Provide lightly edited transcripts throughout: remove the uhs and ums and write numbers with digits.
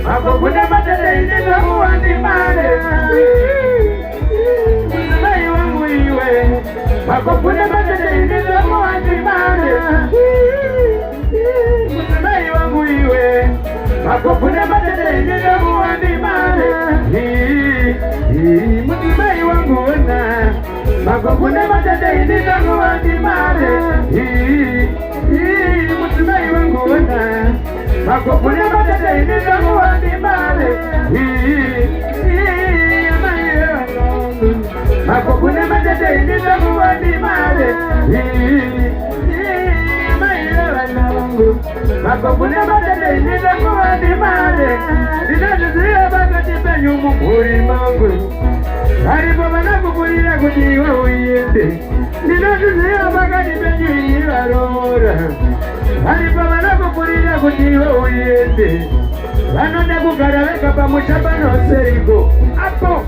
Makokune matete iniza kuwandi mare Mzimai wangu iwe Makokune matete iniza kuwandi mare Mzimai wangu iwe Makokune matete iniza kuwandi mare Mzimai wangu wana Makokune matete iniza kuwandi mare Mzimai wangu wana Makokune matete iniza kuwandi mare Makokune matete iniza kuwandi mare Makokune matete iniza kuwandi mare Ninajuzuia bakati penyu mukuri mangu Haripo banakupulira kuti iwe uyende Ninajuzuia bakati penyu iyivarora Haripo banakupulira kuti iwe uyende Vanode kugara veka pamushamba noseriko Apo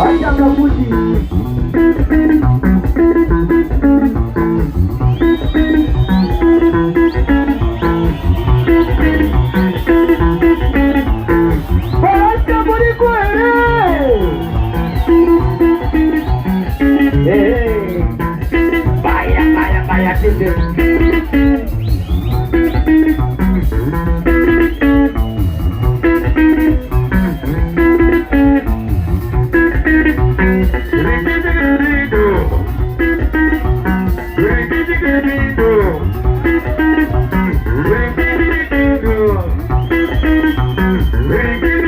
Acha kabuti Acha buri kwere Baya tinde Bring